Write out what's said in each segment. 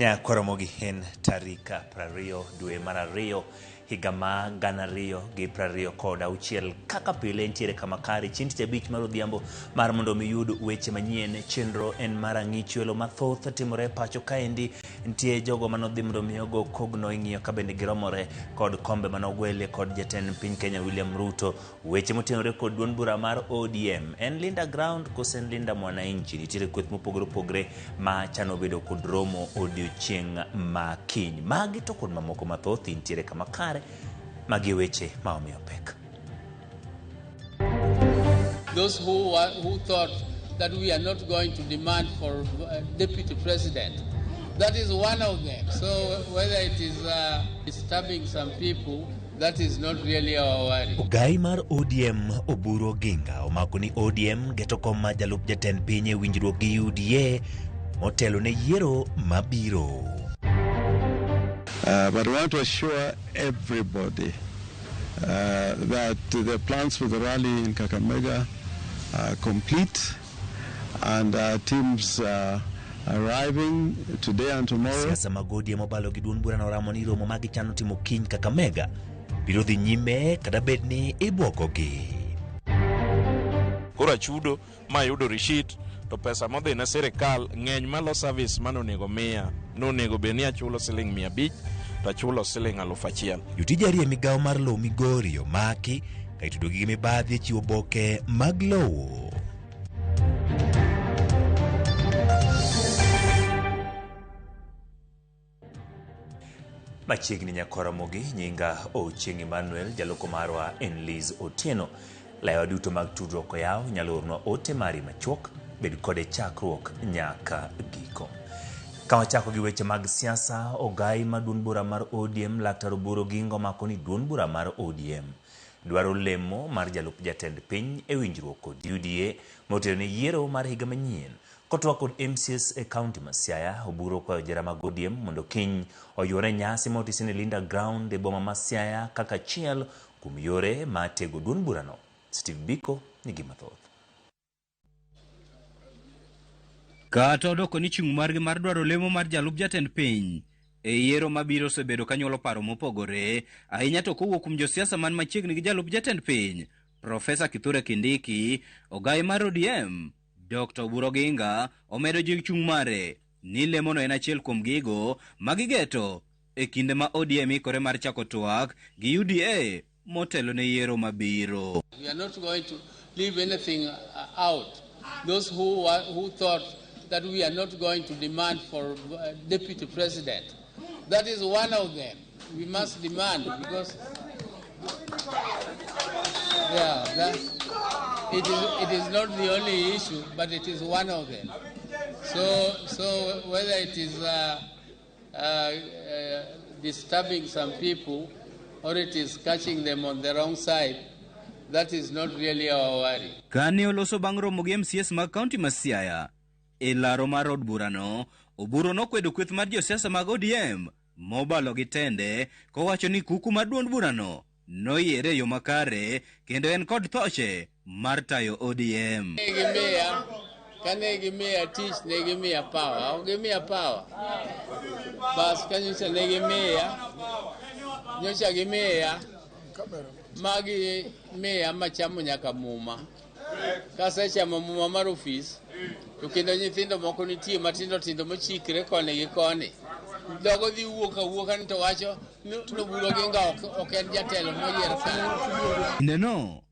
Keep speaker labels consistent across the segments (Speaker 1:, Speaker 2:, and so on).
Speaker 1: Ya koromogi en tarika 20 dwe mar 2 higa ma 2026 kaka pile ntiere kama kare chieng' tich abich mar odhiambo mar mondo miyud weche manyien. Chenro en mar ang'ichuelo mathoth timore pacho kaendi. Ntie jogo manodhi mondo miyogo kogno ing'iyo ka bende giromore kod kombe manogwelie kod jatend piny Kenya William Ruto. Weche motenore kod duond bura mar ODM en Linda Ground kosen Linda Mwananchi. Nitiere kweth mopogore opogore ma chano bedo kod romo odiochieng' ma kiny. Magi to kod mamoko mathoth ntiere kama kare. Magi weche maomiyo pek.
Speaker 2: Those who thought that we are not going to demand for deputy president, that is one of them. So whether it is disturbing some people, that is not really our worry.
Speaker 1: Ogai mar ODM Oburu Oginga omako ni ODM geto kom ma jalup jatend piny e winjruok gi UDA motelo ne yiero mabiro.
Speaker 3: But we want to assure everybody that the plans for the rally in Kakamega are complete and teams arriving today and tomorrow.
Speaker 1: Siasa magodi mobalo gi duond bura no ramo ni romo magi chano timo kiny Kakamega biro dhi nyime kada bed ni ibwogogi.
Speaker 4: Kora chudo ma yudo rishit to pesa modhi na sirikal ng'eny malo service manonego miya nonego be ni achulo siling 500 to achulo siling 1,000.
Speaker 1: Jotije ariyo migawo mar lowo Migori omaki ka itudogi gi mibadhi e chiwo boke mag lowo. Machiegni nyakoromogi nyinga Ochieng' Emmanuel, jaloko marwa en Liz Otieno. Layo duto mag tudruok oyaw nyalo ornwa ote mari machuok bed kode chakruok nyaka giko. Kama chako gi weche mag siasa, ogai ma duond bura mar ODM Laktar Oburu Oginga omako ni duond bura mar ODM dwaro lemo mar jalup jatend piny e winjruok kod UDA motelo ne yiero mar higa manyien. Kotwa kod MCS e kaunti ma Siaya, Oburu okwayo jera mag ODM mondo kiny oyore nyasi motisine Linda Ground e boma ma Siaya kaka achiel kuom yore ma tego duond burano. Steve Biko nigi mathoth.
Speaker 5: Kata odoko ni chung' margi mar dwaro lemo mar jalup jatend piny e yiero mabiro osebedo kanyuolo paro mopogore ahinya to kowuok kuom josiasa man machiegni gi jalup jatend piny Profesa Kithure Kindiki. Ogai mar ODM Dr. Oburu Oginga omedo jing chung' mare ni lemono en achiel kuom gigo magigeto e kinde ma ODM ikore mar chako twak gi UDA motelo ne yiero mabiro.
Speaker 2: We are not going to leave anything out. Those who thought that we are not going to demand for deputy president, that is one of them. We must demand because it is not the only issue, but it is one of them. So whether it is disturbing some people or it is catching them on the wrong side, that is not really our worry.
Speaker 5: Kane oloso bang' romo gi MCS mag kaunti ma Siaya e laro mar od burano, Oburu nokwedo kweth mar josiasa mag ODM mobalo gi tende kowacho ni kuku mar duond burano noyiere yo makare kendo en kod thoche mar tayo ODM.
Speaker 2: Kane gimiya tich ne gimiya power, ok gimiya power. Bas kanyocha ne gimiya, nyocha gimiya magi miya machamo nyaka muma. Kasechamo muma mar ofis, to kendo nyithindo moko nitie matindo tindo mochikre koni gi koni. Dogo dhi wuoka ni to wacho no Oburu Oginga ok en jatelo moyier ka.
Speaker 5: Neno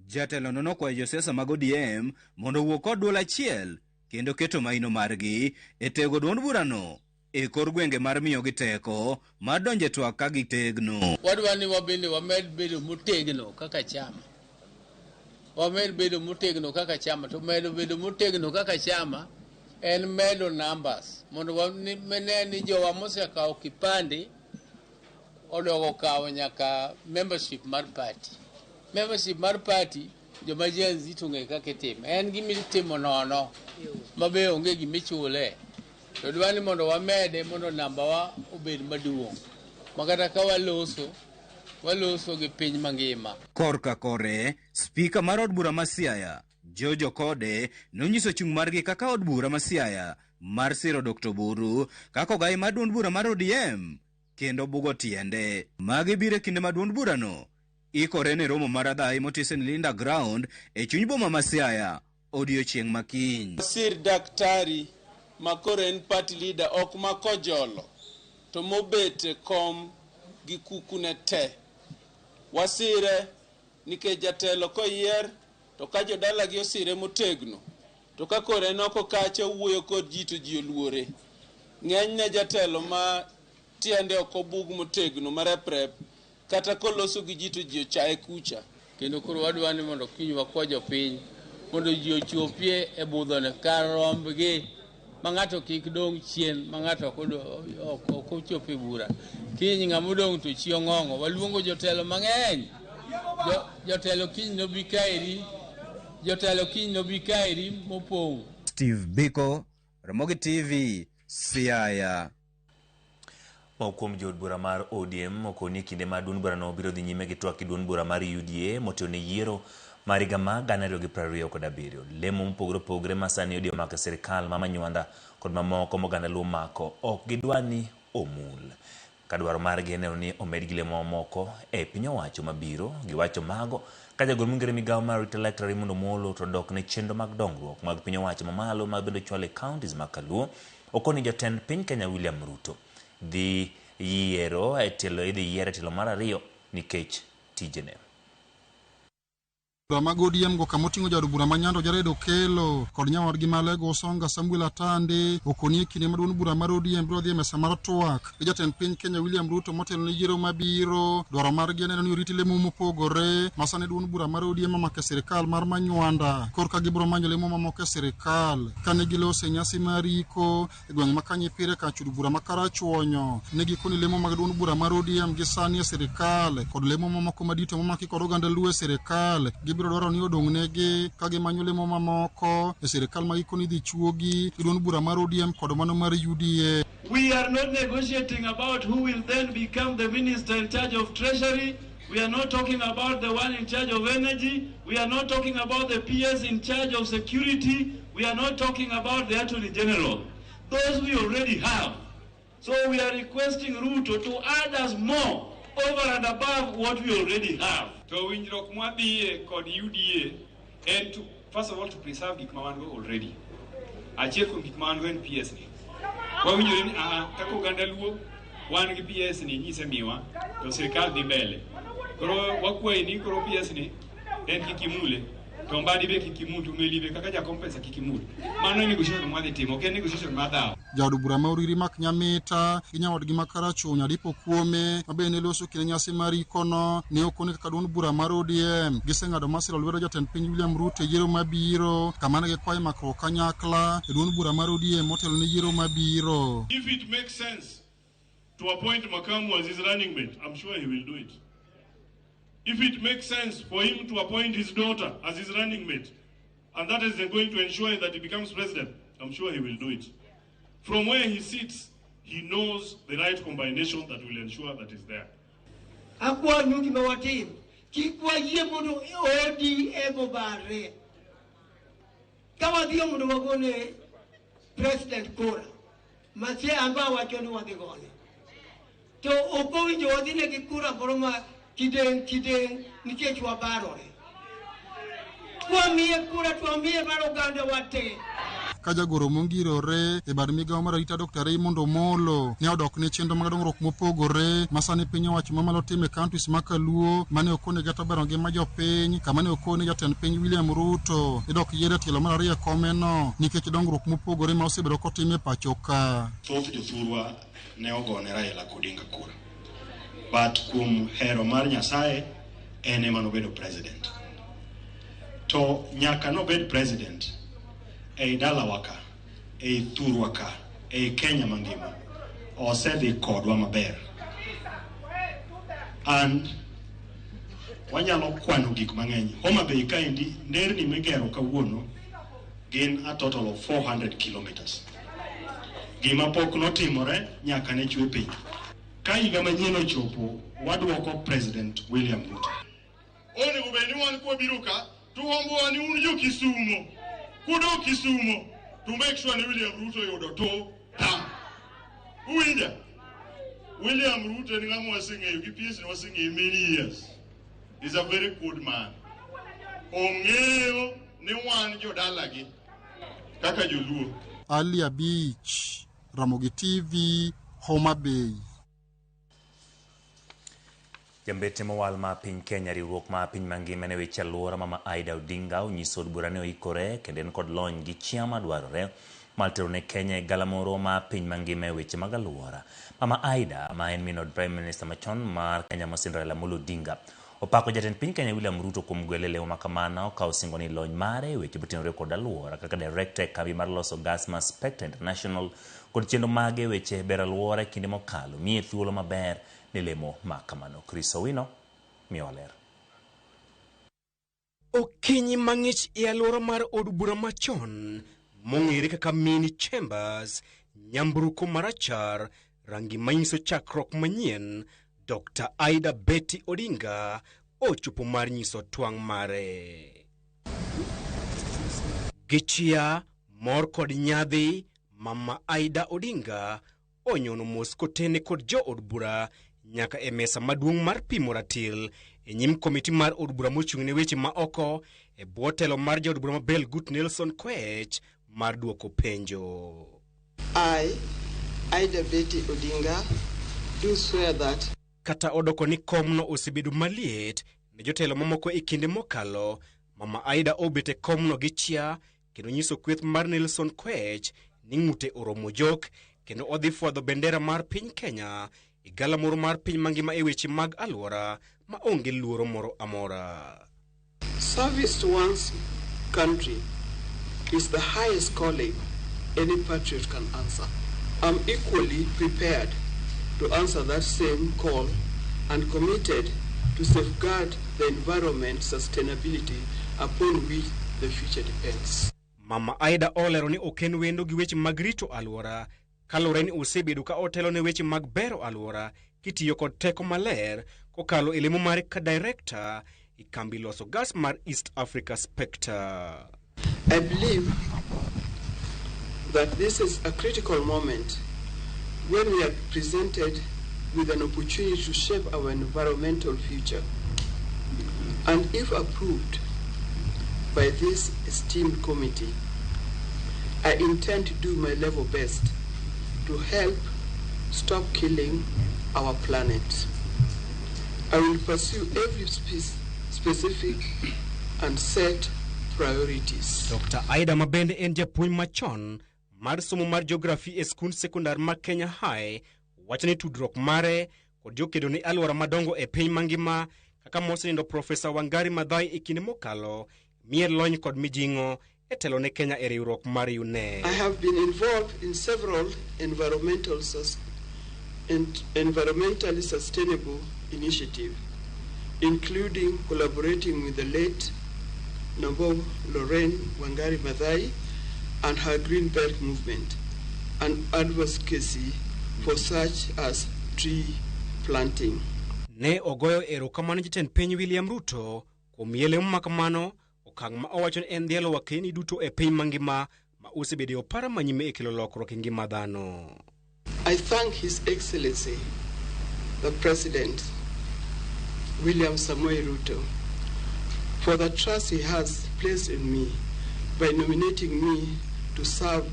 Speaker 5: jatelo no nokwayo josiasa mag ODM mondo wuok kod duol achiel kendo keto maino margi e tego duond burano e kor gwenge mar miyo gi teko mar donje twak ka gitegno.
Speaker 2: Wadwa ni wabende wamed bedo motegno kaka chama. Wamed bedo motegno kaka chama, to medo bedo motegno kaka chama en medo numbers. Mondo wamene ni jowa mosekawo kipande odogo kawo nyaka membership mar party. Membership mar party joma jenzi to ng'e kaka itimo. En gimitimo nono mabe onge gimichule. To dwani mondo wamede mondo namba wa obed maduong'. Makata ka waloso gi piny mangima.
Speaker 5: Korka kore, spika mar od bura ma Siaya, Jojo Kode, nonyiso chung' margi kaka od bura ma Siaya mar siro Dr. Buru kako gai mar duond bura mar ODM kendo bugo tiende. Magi biro kinde ma duond burano ikore ne romo mar adhai motise ni Linda Ground e chuny boma ma Siaya odiochieng' makiny.
Speaker 6: Sir daktari makore en party leader ok makojolo to mobet kom gi kukune te. Wasire nikech jatelo koyier to ka jodala gi osire motegno to ka kore noko kacha wuoyo kod ji to ji oluore. Ng'enyne jatelo ma tiende ok obug motegno mareprep kata koloso gi ji to ji ochaye kucha.
Speaker 2: Kendo koro wadwa ni mondo kiny wakwa jopiny mondo ji ochopie e budhone kar rombgi ma ng'ato kik dong' chien, ma ng'ato ok ochope bura. Kiny ng'ama odong' to chi ong'ong'o. Waluongo jotelo mang'eny. Jotelo kiny nobi kaeri. Jotelo kiny nobi kaeri mopong'.
Speaker 5: Steve Biko, Ramogi TV, Siaya.
Speaker 1: Kuom jood bura mar ODM okoni kinde ma duond bura no biro dhi nyime gi twak duond bura mar UDA motene yiero mar higa ma 2027. Lemo mopogore opogore ma sani ODM omako sirikal ma manywanda kod mamoko moganda luo mako ok gidwa ni omul. Ka dwaro margi en ni omed gi lemo moko e piny owacho mabiro giwacho mago ka jagol mongere migawo mar Electoral Raymond Omolo to dok ne chenro mag dongruok mag piny owacho mamalo ma bende chwale counties ma Kaluo okoni jatend piny Kenya William Ruto dhi yiero e telo mar ariyo nikech tijene.
Speaker 7: Mag ODM go kamotingo jadu bura manyando jaredo kelo kod nyawadgi malego Songa Samuel Atande okoni kinde maduond bura mar ODM biro dhi mesa mar twak e jatend piny Kenya William Ruto motelo ne yiero mabiro. Dwaro margi en ni oriti lemo mopogore masane duond bura mar ODM make sirikal mar manywanda korka gibiro manyo lemo mamoko e sirikal kane gilose nyasi mariko e gweng' ma Kanye Pire ka chudo bura makarachuonyo ne gikoni lemo mag duond bura mar ODM gi sani e sirikal kod lemo mamoko madito mamaki kod oganda luo e sirikal biro dwaro ni odong' negi ka gimanyo lemo mamoko e sirikal ma gikoni dhi chuogi duond bura mar ODM kod mano mar UDA.
Speaker 8: We are not negotiating about who will then become the minister in charge of treasury. We are not talking about the one in charge of energy. We are not talking about the PS in charge of security. We are not talking about the Attorney General. Those we already have. So we are requesting Ruto to add us more over and above what we already have.
Speaker 9: So winjruok mwadhiye kod UDA and to first of all to preserve gik ma wan go already. Achiel kuom gik ma wan go en PS ni. Wawinjore ni kaka oganda luo wan gi PS ni nyise miwa to sirikal dhi mbele. Koro wakwayi ni koro PS ni en kikimule to mbadi be kikimutu melibe kaka jakompesa kikimule. Mano negotiation mwadhi timo ok en negotiation madhaw.
Speaker 7: Jaod bura ma oriri mak nyamita gi nyawadgi makarachuonyo Adipo Kuome mabende loso kine nyasi mar ikono ne okoni kaka duond bura mar ODM giseng'ado masira lwedo jatend piny William Ruto e yiero mabiro kama ne gikwayo makruok kanyakla e duond bura mar ODM motelo ne yiero mabiro.
Speaker 8: If it makes sense to appoint Makamu as his running mate, I'm sure he will do it. If it makes sense for him to appoint his daughter as his running mate, and that is going to ensure that he becomes president, I'm sure he will do it. From where he sits, he knows the right combination that will ensure that is there.
Speaker 10: Akwa nyuki mawatim, kikwa ye mono odi ebo bare. Kama diyo mono wagone president kora, masye amba wachoni wadigone. To opo winjo wadine kikura poroma kideng nikech wabarore. Tuamie kura tuamie baro ganda wate.
Speaker 7: Ka jagoro mongirore e bad migawo mar arita Dr. Raymond Omolo ne odok ne chenro mag dongruok mopogore masani piny owacho mamalo time counties ma Kaluo mane okone gata bero ngima jopiny kama ne okone jatend piny William Ruto idok yiere tielo mar ariyo komeno nikech dongruok mopogore ma osebedo kotime pacho ka.
Speaker 8: Thoth jothurwa ne ogone Raila Odinga kura. But kuom hero mar Nyasaye en ema nobedo president. To nyaka nobed president ei dalawa ka, ei thurwa ka, ei Kenya mangima, osedhi kodwa maber. And wanyalo kwano gik mang'eny. Homa Bay kaendi nderni migero kawuono gin a total of 400 kilometers. Gima pok notimore nyaka ne chwe piny. Ka higa manyien ochopo, wadwoko President William Ruto. Onego bed ni wan kwabiro ka, to hombo wani un jo Kisumo. Kudo Kisumo,
Speaker 11: to make sure ni William Ruto yudo to tam. Uwinja? William Ruto ni ng'ama waseng'eyo gi PS ni waseng'eyo many years. He's a very good man. Ong'eyo ni wan jodalagi kaka joluo.
Speaker 7: Alia Beach, Ramogi TV, Homa Bay.
Speaker 1: Jambete mowal ma piny Kenya riwruok ma piny mangima ne weche alwora Mama Aida Odinga onyiso od bura ne oikore kendo en kod lony gi chia madwarore mar tero ne Kenya e galamoro ma piny mangima e weche mag alwora. Mama Aida ma en min od Prime Minister machon mar Kenya Mosindra Raila Amolo Odinga opako jatend piny Kenya William Ruto kuom gwele leo makamano okawo singo ni lony mare weche motenore kod alwora kaka director e kambi mar loso gas mar Spectre International kod chenro mage weche ber alwora kinde mokalo miye thuolo maber ne lemo makamano. Chris Owino miyo ler.
Speaker 12: Okinyi mang'ich e alwora mar od bura machon mong'ere kaka mini chambers, nyamburko marachar, rangi manyiso chakruok manyien, Dr. Aida Betty Odinga ochopo mar nyiso twang' mare. Gichia, mor kod nyadhi, Mama Aida Odinga onyono mos kotene kod jo od bura nyaka e mesa maduong' mar pimo ratil e nyim komiti mar od bura mochung' ne weche ma oko e bwo telo mar jo od bura mabel Gut Nelson Kwech mar duoko penjo.
Speaker 13: I, Aida Betty Odinga, do swear that
Speaker 12: kata odoko ni komno osebedo maliet ne jotelo mamoko e kinde mokalo, Mama Aida obete komno gi chia kendo nyiso kweth mar Nelson Kwech ni ng'ute oromo jok kendo odhi fwadho bendera mar piny Kenya e galamoro mar piny mangima e weche mag alwora ma onge luoro moro amora.
Speaker 13: service to one's country is the highest calling any patriot can answer. I'm equally prepared to answer that same call and committed to safeguard the environment sustainability upon which the future depends.
Speaker 12: Mama Aida olero ni oken wendo gi weche mag rito alwora kalore ni osebedo ka otelo ne weche mag bero alwora kitiyo kod teko maler kokalo e lemo mare ka director e kambi loso gas mar East Africa Spectre.
Speaker 13: I believe that this is a critical moment when we are presented with an opportunity to shape our environmental future. And if approved by this esteemed committee, I intend to do my level best to help stop killing our planet. I will pursue every specific and set priorities.
Speaker 12: Dr. Aida mabende en japuonj machon mar somo mar geography e skund sekondar ma Kenya High wacho ni tudruok mare kod jokedo ni alwora madongo e piny mangima kaka mosenindo Profesa Wangari Maathai e kinde mokalo miye lony kod mijing'o e telo ne Kenya e riwruok mar UNE.
Speaker 13: I have been involved in several environmentally sustainable initiatives, including collaborating with the late Noble Lorraine Wangari Maathai and her Green Belt movement, and advocacy for such as tree planting.
Speaker 12: Ne ogoyo erokamano jatend piny William Ruto kuom yele makamano okang' ma owacho ni en dhialo wakeni duto e piny mangima ma osebedo opara manyime e kelo lokruok e ngima dhano.
Speaker 13: I thank His Excellency, the President, William Samoei Ruto, for the trust he has placed in me by nominating me to serve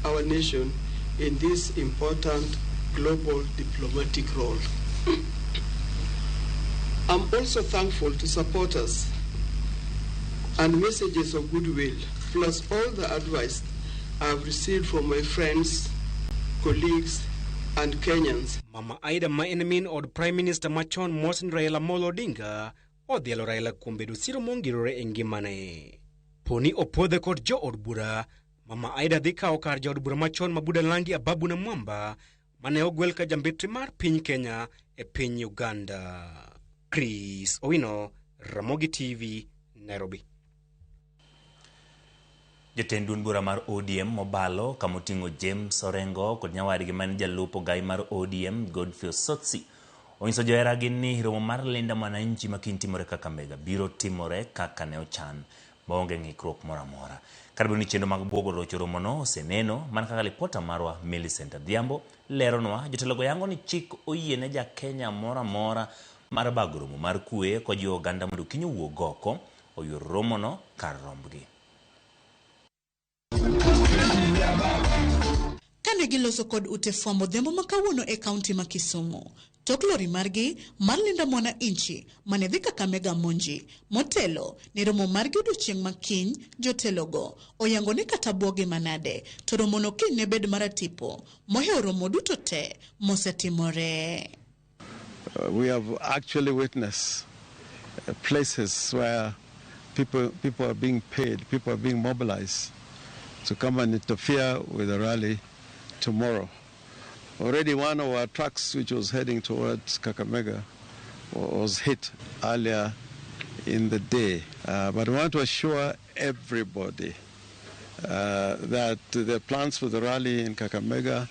Speaker 13: our nation in this important global diplomatic role. I'm also thankful to supporters and messages of goodwill, plus all the advice I've received from my friends, colleagues, and Kenyans.
Speaker 12: Mama Aida ma en min od Prime Minister machon Mosindra Raila Amolo Odinga odhialo Raila kuom bedo siro mongirore e ngimane. Poni opodhe kod jo od bura, Mama Aida dhi kawo kar jo od bura machon ma Budalangi Ababu na Mwamba mane ogwel ka jambetri mar piny Kenya e piny Uganda. Chris Owino, Ramogi TV, Nairobi.
Speaker 1: Jatend duond bura mar ODM mobalo kamoting'o James Orengo kod nyawadgi man jalupo gai mar ODM Godfrey Sotsi onyiso joheragi ni romo mar Linda Mwananchi makiny timore Kakamega biro timore kaka ne ochan maonge ng'ikruok moro amora. Karibu ni chendo mag buogo rocho romono oseneno man kaka lipota marwa Millicent Adhiambo leronwa jotelogo yango ni chik oyiene ja Kenya mora mora mar bago romo mar kwe ko ji oganda mondo kiny owuog oko oyor romono kar rombgi.
Speaker 14: Kane giloso kod ute fwambo dhiambo makawuono e kaunti ma Kisumu, tok lori margi mar linda mwana inchi mane dhi Kakamega monji motelo ne romo margi odiochieng' makiny jotelogo oyango ni kata buogi manade to romono kiny ne bed maratipo moheo romo duto te mosetimore.
Speaker 3: We have actually witnessed places where people are being paid, people are being mobilized to come and interfere with the rally tomorrow. Already one of our trucks which was heading towards Kakamega was hit earlier in the day. But I want to assure everybody that the plans for the rally in Kakamega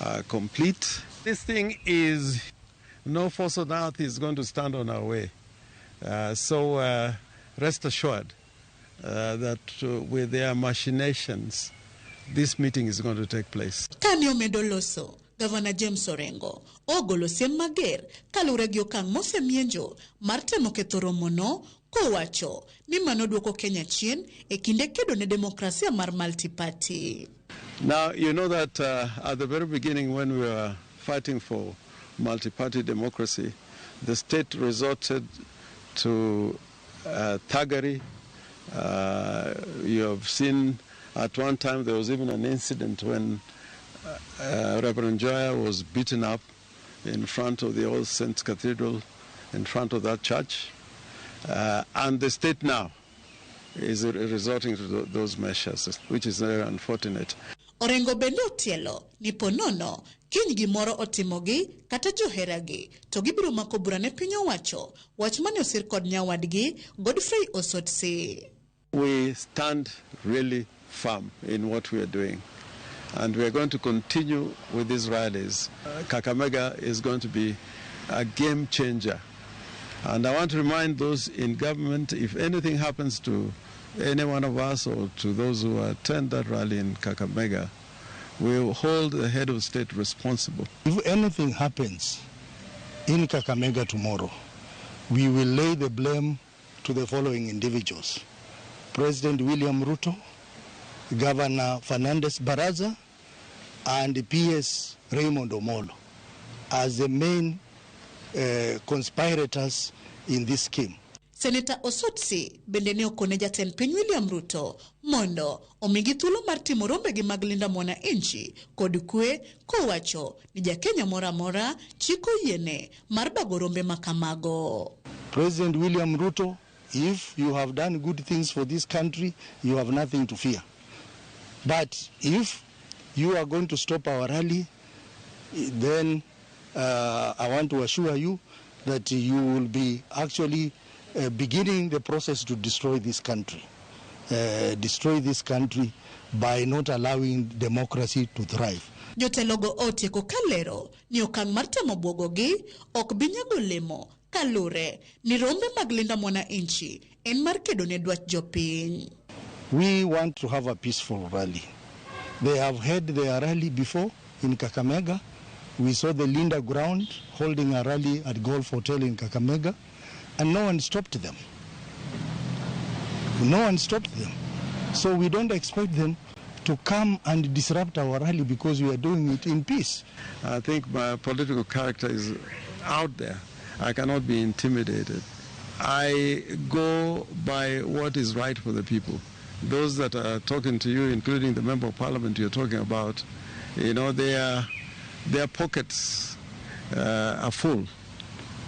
Speaker 3: are complete. This thing is, no force on earth is going to stand on our way. So rest assured that with their machinations, this meeting is going to take place.
Speaker 14: Kanyo medoloso, Governor James Orengo, ogolo siem mager, kalure gi okang' mosemienjo, mar temo ketho romono, kowacho, ni mano duoko Kenya chien, e kinde kedo ne demokrasia mar multi-party.
Speaker 3: Now, you know that at the very beginning when we were fighting for multi-party democracy, the state resorted to thuggery. You have seen at one time there was even an incident when Reverend Joya was beaten up in front of the Old Saints Cathedral, in front of that church. And the state now is resorting to those measures, which is very unfortunate.
Speaker 14: Orengo bende otielo ni ponono kiny gimoro otimogi kata joheragi to gibiro mako bura ne piny owacho, wach mane osir kod nyawadgi Godfrey Osotsi.
Speaker 3: We stand really firm in what we are doing, and we are going to continue with these rallies. Kakamega is going to be a game changer, and I want to remind those in government, if anything happens to any one of us or to those who attend that rally in Kakamega, we will hold the head of state responsible.
Speaker 15: If anything happens in Kakamega tomorrow, we will lay the blame to the following individuals: President William Ruto, Governor Fernandez Baraza, and PS Raymond Omolo as the main conspirators in this scheme.
Speaker 14: Senator Osotsi bende ne okone jatend piny William Ruto mondo omigi thuolo mar timo rombegi mag linda mwana inchi kod kwe, kowacho ni jakenya mora mora chiko yiene mar bago rombe makamago.
Speaker 15: President William Ruto, if you have done good things for this country, you have nothing to fear. But if you are going to stop our rally, then I want to assure you that you will be actually beginning the process to destroy this country. Destroy this country by not allowing democracy to thrive.
Speaker 14: Jotelogo otieko kalero ni okang' mar temo buogogi ok binyago lemo kalure ni rombe mag linda mwana inchi en mar kedo ne dwach jopiny.
Speaker 15: We want to have a peaceful rally. They have had their rally before in Kakamega. We saw the Linda Ground holding a rally at Golf Hotel in Kakamega, and no one stopped them. No one stopped them. So we don't expect them to come and disrupt our rally because we are doing it in peace.
Speaker 3: I think my political character is out there. I cannot be intimidated. I go by what is right for the people. Those that are talking to you, including the member of parliament you're talking about, you know, their pockets are full.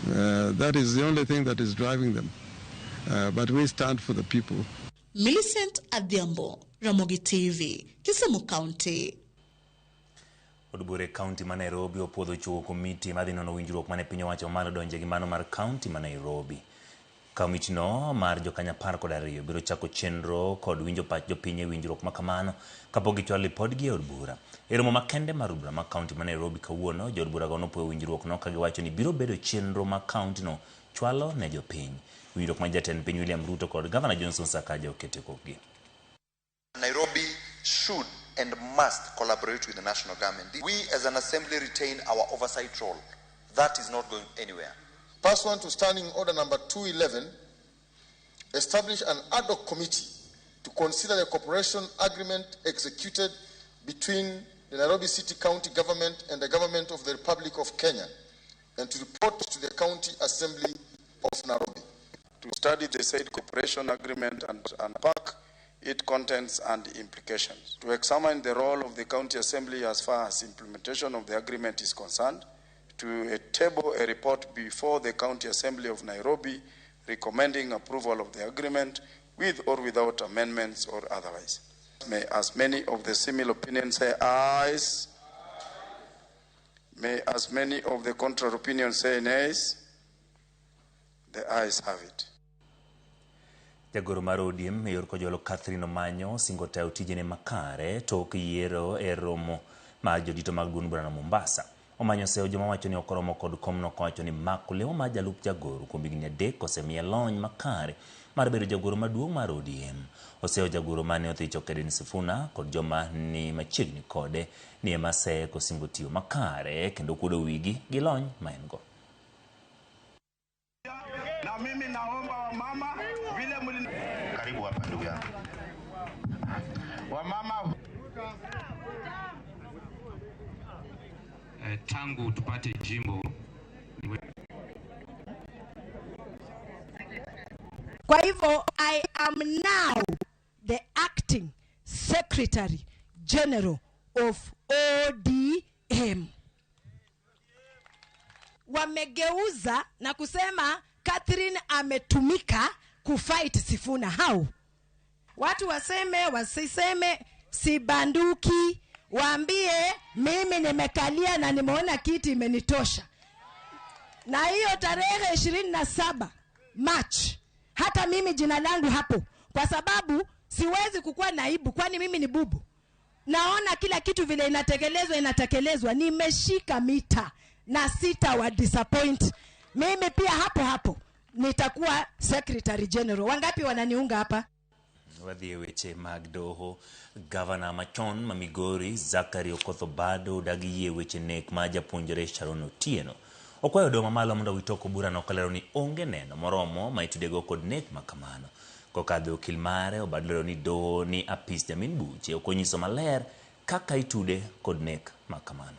Speaker 3: That is the only thing that is driving them. But we stand for the people.
Speaker 14: Millicent Adhiambo, Ramogi TV, Kisumu County.
Speaker 1: Od bura county ma Nairobi opwodho chuo komiti madhi nono winjruok mane piny owacho mar donje gi mano mar county ma Nairobi. Komiti no mar jokanya 12 biro chako chenro kod winjo pach jopiny e winjruok ma kamano kapok gichwalo lipodgi e od bura. E romo makende mar bura ma county ma Nairobi kawuono, jo od bura go nopuoyo winjruok no ka giwacho ni biro bedo chenro ma county no chwalo ne jopiny. Winjruok ma jatend piny William Ruto kod Governor Johnson Sakaja okete kokgi.
Speaker 16: Nairobi should and must collaborate with the national government. We as an assembly retain our oversight role. That is not going anywhere.
Speaker 17: Pursuant to Standing Order number 211, establish an ad hoc committee to consider the cooperation agreement executed between the Nairobi City County Government and the Government of the Republic of Kenya, and to report to the County Assembly of Nairobi.
Speaker 18: To study the said cooperation agreement and unpack its contents and implications. To examine the role of the County Assembly as far as implementation of the agreement is concerned. To table a report before the County Assembly of Nairobi recommending approval of the agreement with or without amendments or otherwise. May as many of the similar opinions say ayes. May as many of the contrary opinions say nays. The ayes have it.
Speaker 1: Jagoro mar ODM Mayor Kojolo Catherine Omanyo singo tayo tijene makare tok yiero e romo mar jodito mag duond bura na Mombasa. Omanyo seo joma wacho ni okoromo kod komno kowacho ni mako lewo mar jalup jagoro kuom higni 3 osemiye lony makare mar bedo jagoro maduong' mar ODM. Oseo jagoro mane othicho Kedin Sifuna kod joma ni machiegni kode ni ema seko singo tiyo makare kendo kudo wigi gi lony ma en go.
Speaker 19: Na mimi naomba wamama vile karibu hapa ndugu yangu. Wamama
Speaker 20: tangu tupate jimbo.
Speaker 10: Kwa hivyo I am now the acting Secretary General of ODM. Wamegeuza na kusema Catherine ametumika kufight Sifuna. How? Watu waseme wasiseme si banduki, waambie mimi nimekalia na nimeona kiti imenitosha. Na hiyo tarehe 27 March hata mimi jina langu hapo, kwa sababu siwezi kukuwa naibu, kwani mimi ni bubu. Naona kila kitu vile inatekelezwa, nimeshika mita na sita wa disappoint. Mimi pia hapo nitakuwa Secretary General. Wangapi wananiunga hapa?
Speaker 1: Wadhi weche mag doho. Governor machon ma Migori Zachary Okoth Obado dagi weche nek ma japuonjre Sharon Otieno. Okwayo doho mamalo mondo witoko bura no kalero ni onge neno moromo ma itudego kod nek makamano. Kokadho okil mare Obado ni doho ni apis Jamin Buche okonyiso maler kaka itude kod nek makamano.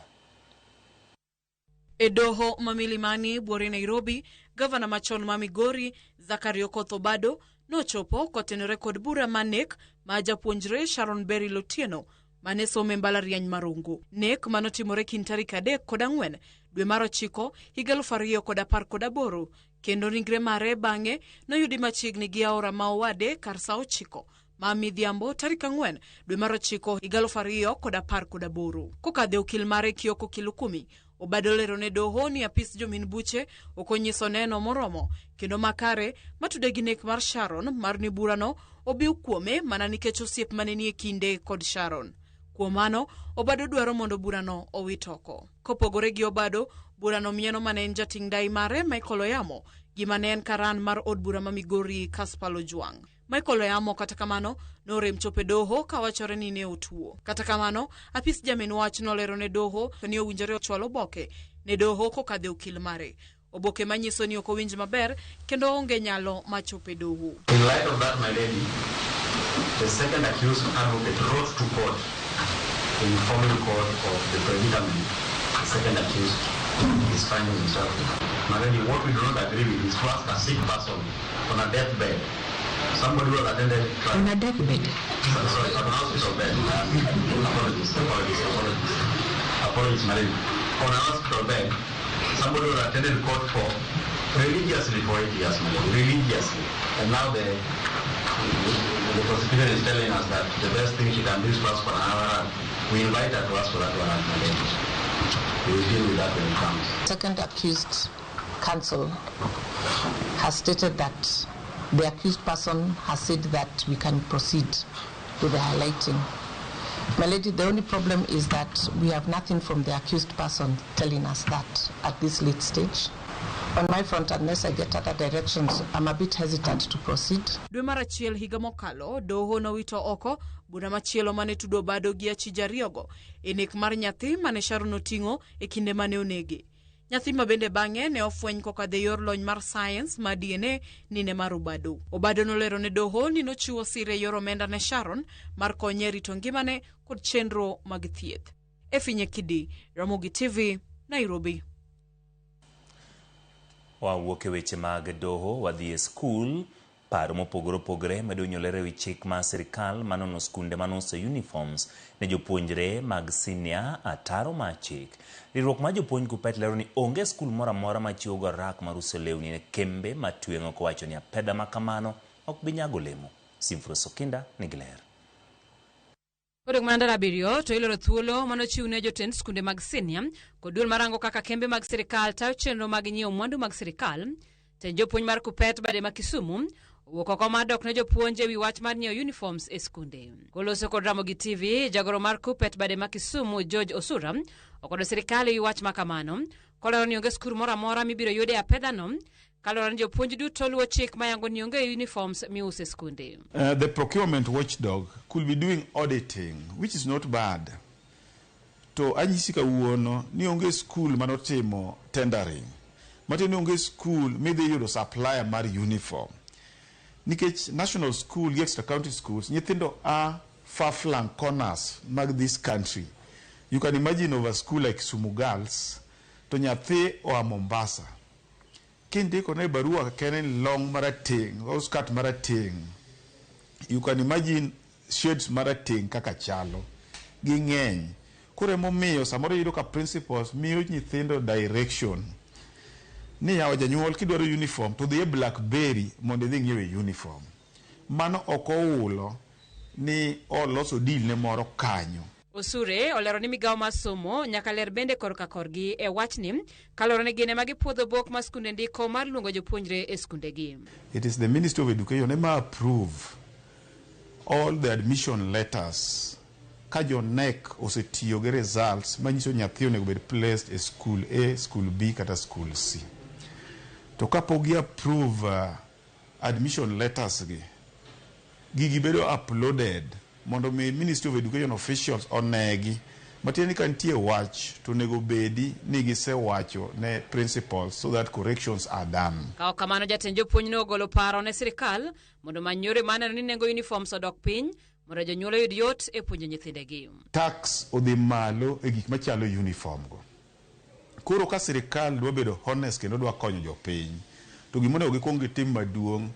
Speaker 21: E doho mamilimani buore Nairobi, Governor machon ma Migori Zachary Okoth Obado nochopo kotenore kod bura manek ma japuonjre Sharon Berry Otieno mane some mbalariany Marungu. Nek manotimore kind tarik 3 kod 4 dwe mar 9 higa 2018 kendo ringre mare bang'e noyudi machiegni gi aora ma Owade kar saa 9 ma midhiambo tarik 4 dwe mar 9 higa 2018. Kokadhe okil mare Kioko Kilukumi, Obado lero ne doho ni apis Jamin Buche okonyiso neno moromo kendo makare matude gi nek mar Sharon mar ni burano obiu kuome mana nikech osiep mane nie kinde kod Sharon. Kuom mano, Obado dwaro mondo burano owitoko. Kopogore gi Obado, burano mieno mane en jating dai mare Michael Oyamo gima ne en karan mar od bura ma Migori Kaspar Ojwang. Michael Oyamo kata kamano norem chope doho kawachore ni ne otuo. Kata kamano, apis Jamin wach nolero ne doho ni owinjore ochwalo oboke ne doho kokadhe okil mare. Oboke manyiso ni ok owinj maber kendo onge nyalo machope doho.
Speaker 22: In light of that, my lady, the second accused advocate wrote to court informing court of the predicament the second accused is finding himself. My lady, what we do not agree with is first a sick person on a deathbed. Somebody who has attended trial.
Speaker 23: On a deathbed?
Speaker 22: Sorry, on an hospital bed. Apologies, my lady. On a hospital bed, somebody who has attended court for religiously for 8 years, my lady, religiously. And now the prosecutor is telling us that the best thing she can do is to ask for another run. We invite her to ask for that one, my lady. We will deal with that when it comes.
Speaker 23: Second accused counsel has stated that the accused person has said that we can proceed with the highlighting. My lady, the only problem is that we have nothing from the accused person telling us that at this late stage. On my front, unless I get other directions, I'm a bit hesitant to proceed.
Speaker 21: Dwe mar achiel higa mokalo, doho nowito oko bura machielo mane tudo bado gi achija ariyogo e nek mar nyathi mane Sharon oting'o e kinde mane onege. Nyathi ma bende bang'e ne ofweny kokadho yor lony mar science ma DNA ni ne mar Obado. Obado nolero ne doho ni nochiwo sire yor omenda ne Sharon mar konye rito ngimane kod chenro mag thieth. Efinye Kidi, Ramogi TV, Nairobi.
Speaker 1: Wawuok e weche mag doho wadhi e skul. Paro mopogore opogore medonyolere wi chik ma sirikal manono skunde manoso uniforms ne jopuonjre mag senior ataro ma chik. Riwruok ma jopuonj Kuppet lero ni onge skul moro amora machiwo go rak mar uso lewni ne kembe matweng'o kowacho ni apedha makamano ok bi nyago olemo. Simfro Sokinda nigi ler.
Speaker 2: Kodok mandara abiriyo to iloro thuolo manochiw ne jotend skunde mag senior kod duol marango kaka kembe mag sirikal tayo chenro mag nyiewo mwandu mag sirikal. Tend jopuonj mar Kuppet bade ma Kisumu owuok oko mar dok ne jopuonj ewi wach mar nyiewo uniforms e skunde. Koloso kod Ramogi TV, jagoro mar Kuppet bade ma Kisumu George Osura okwedo sirikal ewi wach makamano kolero ni onge skul moro amora mibiro yude apedhano kaloro ni jopuonj duto luwo chik mayango ni onge uniforms miuso e skunde.
Speaker 4: The procurement watchdog could be doing auditing, which is not bad. To anyisi kawuono ni onge skul manotimo tendering. Matini onge skul midhi yudo supplier mar uniform. Nikech national school gi extra county schools, nyithindo are far-flung corners mag this country. You can imagine over a school like Kisumu Girls, to nyathi oa Mombasa. Kindiko ne barua kenen long marateng, or skirt marateng. You can imagine shades marateng kaka chalo. Ging'eny. Kure momiyo samoro yudo ka principals miyo nyithindo direction. Ni yawa janyuol kidwaro uniform to dhi Blackberry mondo idhi ng'iewe uniform. Mano oko ulo ni oloso deal ne moro kanyo.
Speaker 2: Osure olero ni migawo mar somo nyaka ler bende korka korgi e wachni kaloro ni gine magi puodho bok ma skunde ndiko mar luongo jopuonjre e skundegi.
Speaker 4: It is the Ministry of Education ema approve all the admission letters ka jo NEC osetiyo gi results manyiso nyathi onego bed placed e school A, school B kata school C. To kapok gi approve admission letters gigi bedo uploaded mondo me Ministry of Education officials onegi matieni ka nitie wach to nego bedi ni gisewacho ne principals so that corrections are done.
Speaker 2: Kao kamano jatend jopuonj ne ogolo paro ne sirikal mondo manyore maneno ni nengo uniforms odok piny mondo jonyuol yud yot e puonjo nyithindegi.
Speaker 4: Tax odhi malo e gik machalo uniform go. Koro ka sirikal dwa bedo honest kendo dwa konyo jopiny to gimonego gikuong gitim maduong'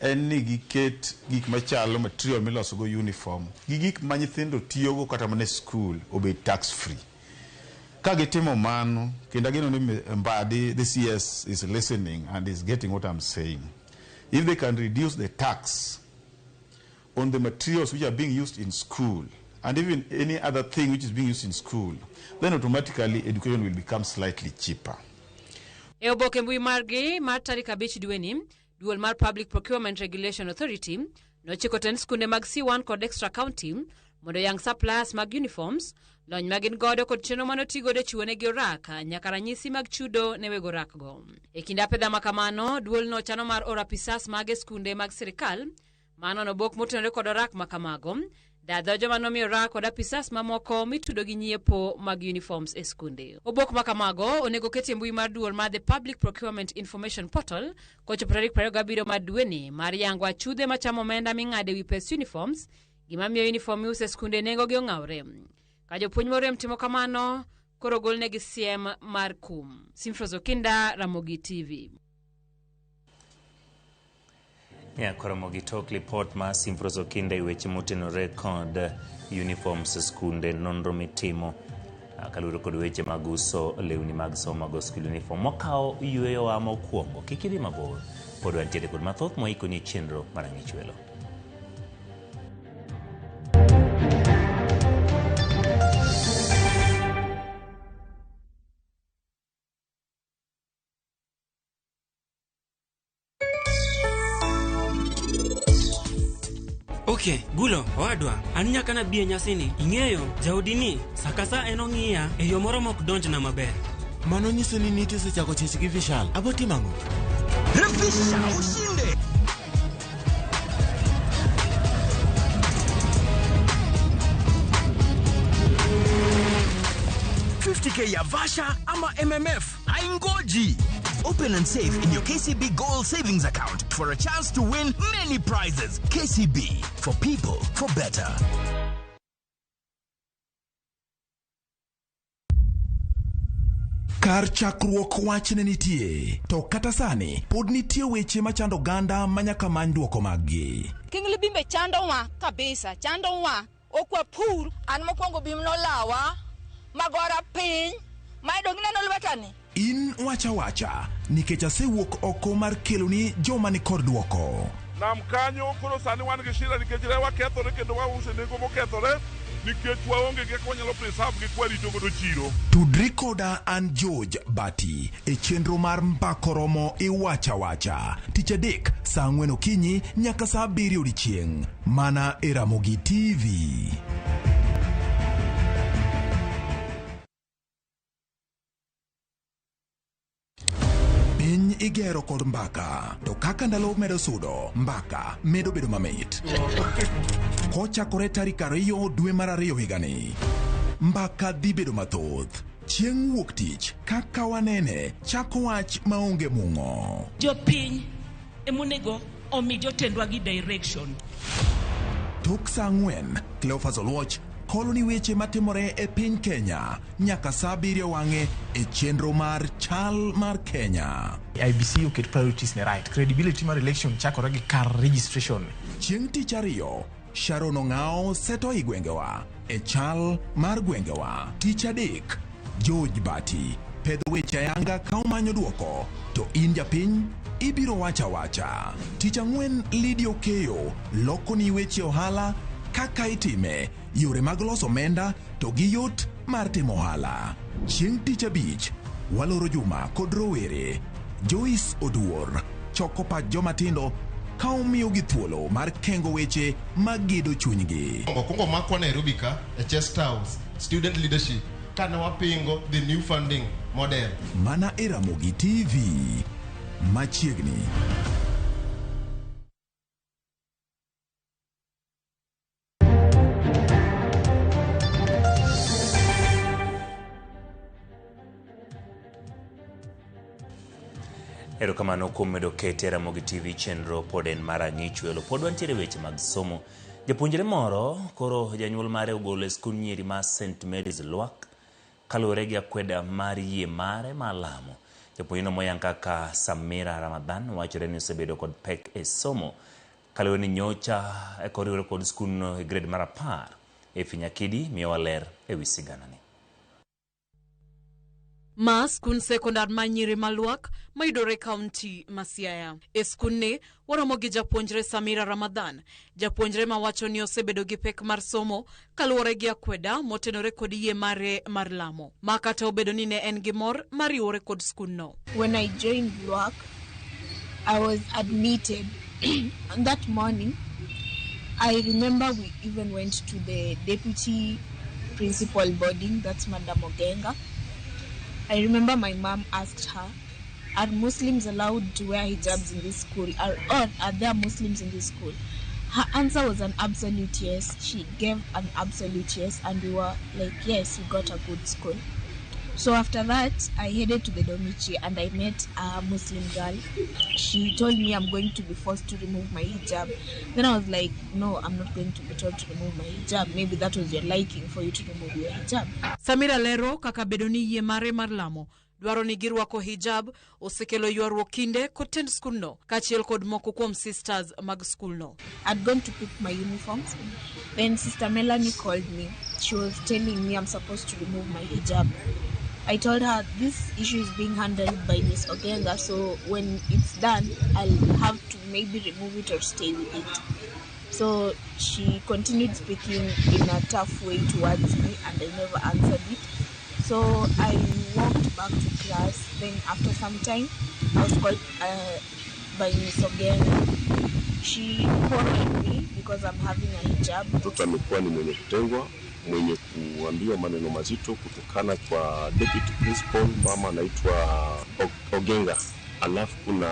Speaker 4: en ni giket gik machalo material miloso go uniform gi gik ma nyithindo tiyogo kata mana school obed tax free. Ka gitimo mano kendo ageno ni Mbadi the CS is listening and is getting what I'm saying. If they can reduce the tax on the materials which are being used in school and even any other thing which is being used in school, then automatically education will become slightly cheaper.
Speaker 2: E oboke mbui margi mar tarik 5 dweni, duol mar Public Procurement Regulation Authority nochiko tend skunde mag C1 kod extra county mondo yang suppliers mag uniforms, lony magin godo kod chenro manotigo de chiwo negi orak nyaka ranyisi mag chudo ne wego orak go. E kinde apedha makamano, duol no chano mar ora pisas mag skunde mag sirikal mano no bok motenore kod orak makamago. Dadho joma nomiyo orak kod apisas mamoko mitudo gi nyiepo mag uniforms e skunde. Obok makamago onego keti mbui mar duol mar The Public Procurement Information Portal kochopo 27 mar dweni mar yango achudhe machamo omenda ming'ade wi pes uniforms gima miyo uniform miuso e skunde nengo gi ong'awre. Ka jopuonj morem timo kamano koro golnegi siem mar kum. Simfro Sokinda, Ramogi TV.
Speaker 1: Koromogi tok report ma Simfro Sokinda i weche motenore kod uniforms skunde nonro mitimo kalure kod weche mag uso lewni mag somo mag school uniform. Wakao yueyo wa mokwongo kik idhi mabor pod wantiere kod mathoth moikoni chenro marang'ich welo.
Speaker 6: Okay, Gulo, wadwa, an nyaka na biye nyasini, ing'eyo, jaudini, sakasa eno ng'iya, e yo moro mok donj na maber. Mano nyiso ni nitie sechako chich gi Vishal. Abotimango.
Speaker 5: Vishal ushinde. $50K ya Vasha ama MMF haingoji. Open and save in your KCB Gold Savings account for a chance to win many prizes. KCB, for people, for better.
Speaker 8: Kar chakruok wach ne nitie, to kata sani pod nitie weche machando ganda manyaka many duoko maggi.
Speaker 9: Kingli bimbe chando wa kabisa, chando wa okwa pur an mokwongo bim no lawa magora piny maidong neno lwetani.
Speaker 8: In wacha nikech asewuok oko mar keloni joma ni kod duoko.
Speaker 24: Nam kanyo koro sani wan gi shida nikech rewa kethore kendo wause nengo mokethore nikech waonge gi kwanyalo preserve gi kwarito godo chiro.
Speaker 8: Tudri koda an George Bati e chenro mar mbakoromo i wacha tich adek saa 4 okinyi nyaka saa 7 odiechieng' mana e Ramogi TV. Piny igero kod mbaka, to kaka ndalo medo sudo, mbaka medo bedo mamit. Kochakore tarik 2 dwe mar 2 higani, mbaka dhi bedo mathoth. Chieng' wuok tich, kaka wanene, chako wach maonge mung'o.
Speaker 25: Jopiny emonego omi jotendwa gi direction.
Speaker 8: Tok saa 4, Cleophas Oluoch koloni weche matimore e piny Kenya nyaka saa 7 wang'e e chenro mar chal mar Kenya.
Speaker 26: IBC oket priorities ne right. Credibility mar election chakore gi kar registration.
Speaker 8: Chieng' tich 2, Sharon Ong'ao seto i gwengewa e chal mar gwengewa. Tich adek, George Bati pedho weche ayanga ka omanyo duoko, to in japiny ibiro wacha. Tich 4, Lydia Okeyo loko ni weche ohala kaka itime, yore mag loso omenda to gi yot mar timo ohala. Chieng' tich 5, waloro Juma kod rowere, Joyce Oduor choko pach jomatindo ka omiyo gi thuolo mar kengo weche magido chunygi.
Speaker 27: Kongo makwa Nairobi ka e Chest House student leadership kana wapingo the new funding model.
Speaker 8: Mana e Ramogi TV machiegni.
Speaker 1: Erokamano kuom medo kete Ramogi TV chenro pod en mara ng'ichwelo. Pod wantiere weche mag somo. Japuonjre moro koro janyuol mare ogolo e skul nyiri ma St Mary's Lwak kaluwore gi akweda mar yie mare ma Lamo. Japuonjno moyang kaka Samira Ramadhan wachore ni osebedo kod pek e somo kaluwore ni nyocha e koriwore kod skulno e grade mar 10. E Finyakidi miyowa ler e wi siganani.
Speaker 21: Ma skun sekondar manyiri malwak maidore kaunti Masiaya. E skunne waromo gi japuonjre Samira Ramadhan, japuonjre mawacho ni osebedo gi pek mar somo kaluwore gi akweda motenore kod yie mare mar Lamo. Ma kata obedo ni ne en gi mor mariwore kod skunno.
Speaker 28: When I joined work, I was admitted. And that morning, I remember we even went to the deputy principal boarding, that's Madam Ogenga. I remember my mom asked her, are Muslims allowed to wear hijabs in this school? Or are there Muslims in this school? Her answer was an absolute yes. She gave an absolute yes, and we were like, yes, we got a good school. So after that, I headed to the dormitory and I met a Muslim girl. She told me I'm going to be forced to remove my hijab. Then I was like, no, I'm not going to be told to remove my hijab. Maybe that was your liking for you to remove your hijab.
Speaker 21: Samira lero kaka bedo ni yie mare mar Lamo dwaro ni girwako hijab osekelo ywaruok kinde kotend skulno kachiel kod moko kuom sisters mag skulno.
Speaker 28: I'd gone to pick my uniforms. Then Sister Melanie called me. She was telling me I'm supposed to remove my hijab. I told her this issue is being handled by Miss Ogenga, so when it's done, I'll have to maybe remove it or stay with it. So she continued speaking in a tough way towards me and I never answered it. So I walked back to class. Then after some time, I was called by Miss Ogenga. She quarreled me because I'm having a hijab.
Speaker 29: Mtoto amekuwa ni mwenye kutengwa, mwenye
Speaker 3: kuambiwa maneno mazito kutokana kwa deputy principal mama anaitwa Ogenga. Alafu kuna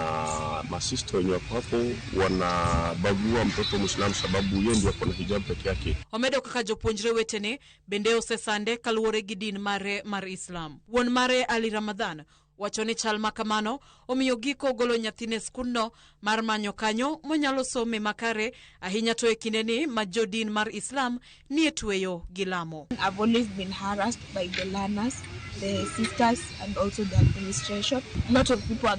Speaker 3: masista wenye wako hapo wanabagua mtoto Muislamu sababu yeye ndiye ako na hijab peke yake.
Speaker 21: Omedo kaka jopuonjre wetene bende osesande kaluwore gi din mare mar Islam. Wuon mare Ali Ramadhan wachone chal makamano omiyo giko golo nyathine skunno mar manyo kanyo monyalo some makare ahinya to e kindeni ma jodin mar Islam nie tweyo gi lamo.
Speaker 28: I've always been harassed by the learners, the sisters, and also the administration. A lot of people are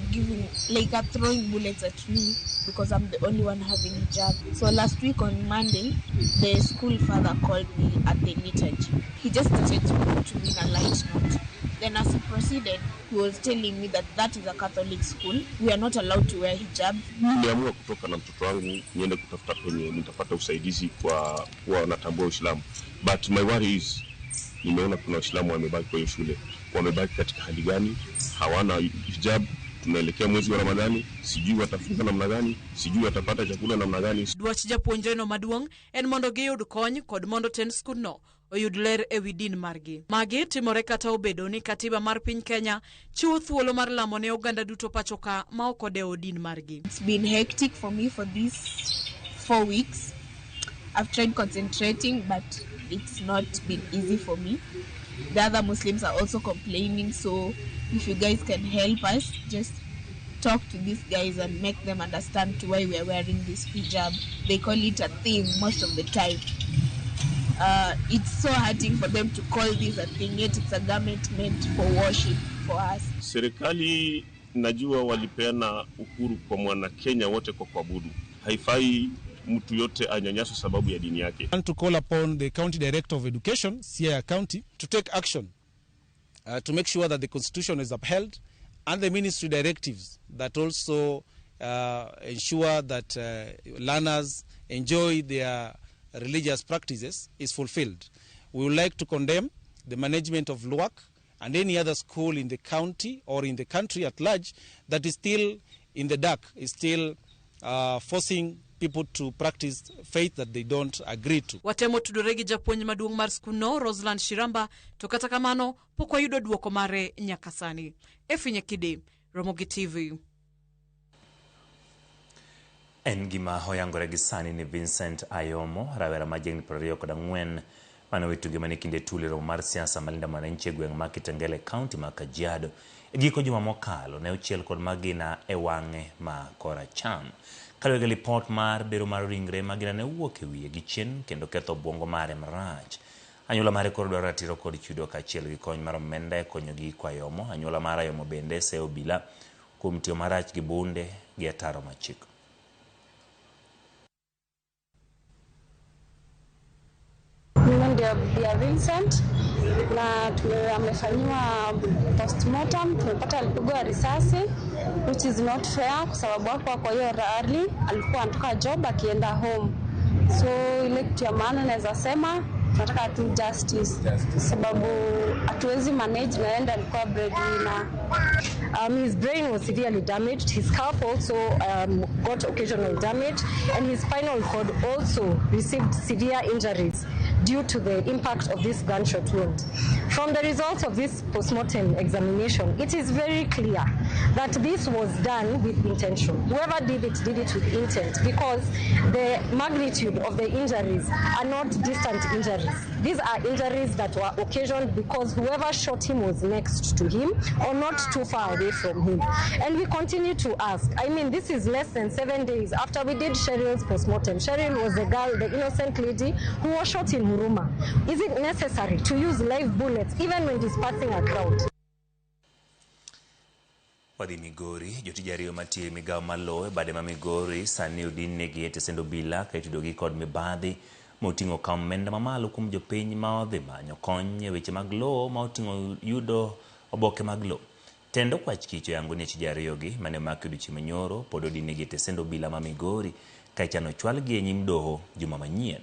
Speaker 28: throwing bullets at me because I'm the only one having hijab. So last week on Monday, the school father called me at the liturgy. He just started to to me in a light note. Then as he proceeded, he was telling me that is a Catholic school. We are not allowed to wear hijab.
Speaker 3: Niliamua kutoka na mtoto wangu niende kutafuta penye nitapata usaidizi kwa wanatambua Uislamu. But my worry is nimeona kuna Waislamu wamebaki kwa shule. Wamebaki katika hali gani? Hawana hijab. Tunaelekea mwezi wa Ramadhani, sijui watafunga namna gani, sijui watapata chakula namna gani.
Speaker 21: Dwach japuonjre no maduong' en mondo giyud kony kod mondo tend skundno oyud ler ewi din margi. Magi timore kata obedo ni katiba mar piny Kenya chiwo thuolo mar lamo ne oganda duto pachoka ma ok odewo din margi.
Speaker 28: It's been hectic for me for these 4 weeks. I've tried concentrating, but it's not been easy for me. The other Muslims are also complaining, so if you guys can help us, just talk to these guys and make them understand to why we are wearing this hijab. They call it a thing most of the time. It's so hurting for them to call this a thing, yet it's a garment meant for worship for us.
Speaker 3: Serikali najua walipeana uhuru kwa mwana Kenya wote kwa kuabudu. Haifai mtu yote anyanyaswe sababu ya dini yake.
Speaker 7: I want to call upon the County Director of Education, Siaya County, to take action to make sure that the Constitution is upheld and the ministry directives that also ensure that learners enjoy their religious practices is fulfilled. We would like to condemn the management of LUAC and any other school in the county or in the country at large that is still in the dark, is still forcing people to practice faith that they don't agree to.
Speaker 21: Watemo tudore gi japuonj maduong' mar skuno Roseland Shiramba to kata kamano pok wayudo duoko mare nyaka sani. Efinye kide Ramogi TV.
Speaker 1: En gima hoyangore gi sani ni Vincent Ayomo rawera majengni 24 mane wituge mane kinde tulero mar siasa malinda mwananchi gweng' ma Kitengele County ma Kajiado. Giko juma mokalo ne ochiel kod magina e wang'e ma koracham. Kaluwore gi report mar bero mar ringre magina ne wuok e wiye gi chien kendo ketho obwongo mare marach. Anyuola mare koro dwaro ratiro kod chudo kaachiel gi kony mar omenda e konyogi kwa Ayomo. Anyuola mar Ayomo bende seyo obila kuom tiyo marach gi bunde gi ataro machiko.
Speaker 11: Ndio Vincent na amefanyiwa postmortem, tumepata alipigwa risasi, which is not fair kwa sababu hapo kwa hiyo rally alikuwa anatoka job akienda home. So ile kitu ya maana naweza sema tunataka tu justice sababu hatuwezi manage na yenda alikuwa breadwinner. His brain was severely damaged, his scalp also got occasional damage, and his spinal cord also received severe injuries due to the impact of this gunshot wound. From the results of this postmortem examination, it is very clear that this was done with intention. Whoever did it with intent, because the magnitude of the injuries are not distant injuries. These are injuries that were occasioned because whoever shot him was next to him or not too far away from him. And we continue to ask, I mean, this is less than 7 days after we did Cheryl's postmortem. Cheryl was the girl, the innocent lady who was shot in Huruma. Is it necessary to use live bullets even when dispersing a crowd?
Speaker 1: Wadhi Migori, jotija ariyo matie migao malo bade ma Migori sani odinne gi tesendo bila kaitudogi kod mibadhi moting'o ka omenda mamalo kuom jopiny ma odhi manyo kony e weche mag lowo ma oting'o yudo oboke mag lowo. Tendo kwach kicho yangu ni tija ariyogi mane omaki odiochieng' manyoro pod odinne gi tesendo bila ma Migori ka ichano chwalgi e nyim doho juma manyien.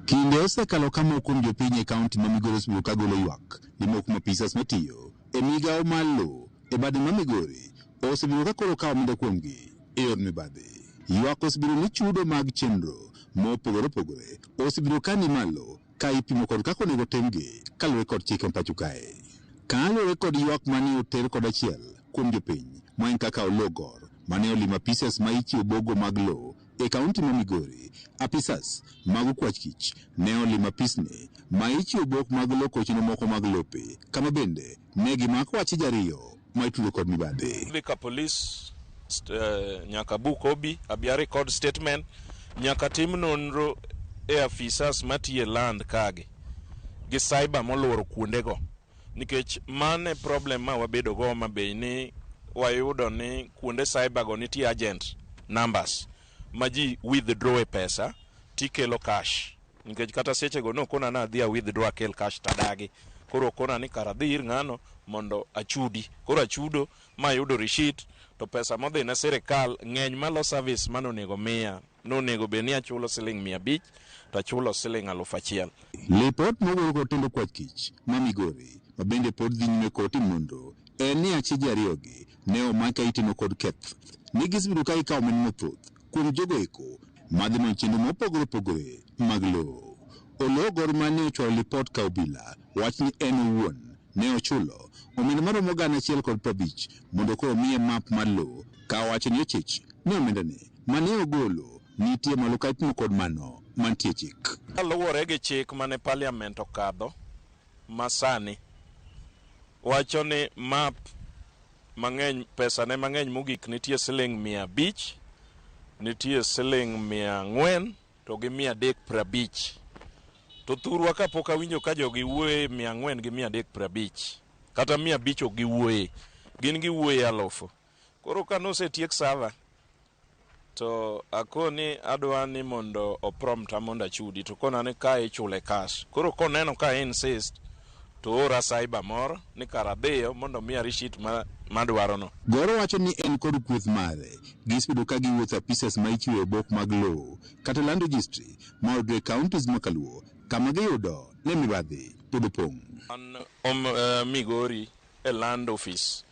Speaker 12: Kinde osekalo kama kuom jopiny e kaunti ma Migori osebiro ka golo ywak ni moko mapisas matiyo e migao mar lowo e bade ma Migori osebiro ka koro kawo omenda kuomgi e yor mibadhi. Ywak osebiro ni chudo mag chenro mopogore opogore osebiro kani malo ka ipimo kod kaka onego temgi kaluwore kod chike pacho kae. Kaluwore kod ywak mane oter kod achiel kuom jopiny ma en kaka Ologor mane olimo apisas ma ichiwo bogo mag lo e kaunti ma Migori. Apisas mag kwach kich ne olimo apisne ma ichiwo bok mag lo kochino moko mag lope kama bende ne gimako achije ariyo ma itudo kod mibadhi.
Speaker 24: Vika police nyaka book obi abia record statement nyaka tim nonro e afisas matiye land kage gi cyber moluoro kuondego nikech mane problem ma wabedo go mabe ni wayudo ni kuonde cyber go nitie agent numbers maji withdraw e pesa tikelo cash nikech kata seche go no kona na dhia withdraw kel cash tadagi koro kona ni karadhir ngano mondo achudi koro achudo ma yudo receipt to pesa modhi na serikal ngeny malo service manonego miya nonego be ni achulo siling 500 to achulo siling 1000.
Speaker 12: Lipot mogolo kod tendo kwach kich ma Migori ma bende pod dhi nyime kod tim nonro en ni achije ariyogi ne omaka itimo kod keth ni gisebiro ka ikawo men mathoth kuom jogo eko madhi manyo chenro mopogore opogore mag lo. Ologor mane ochwalo lipot ka obila wach ni en owuon ne ochulo omenda maromo gana 150 mondo koro miye map mar lo ka wacho ni ochich ni omendane mane ogolo nitie malo ka ipimo kod mano mantie chik.
Speaker 24: Kaluwore gi chik mane parliament okadho masani wacho ni map mang'eny pesa ne mang'eny mogik nitie siling 500 nitie siling 400 to gi 350 to thurwa kapok awinjo ka jogi wuoye 400 gi 350 kata 500 ok giwuoye gin giwuoye 1000 koro kanosetiek sava to akoni adwa ni mondo opromta mondo achudi to kona ni ka ichule cash koro koneno ka insist to ora cyber moro ni karadhiyo mondo miya receipt madwaro no.
Speaker 12: Goro wacho ni en kod kweth mare gisbedo ka giwuotho apisas ma ichiwo bok mag lo kata land registry ma odre counties makaluo kama giyudo ne mibadhi pod opong'.
Speaker 24: Migori e land office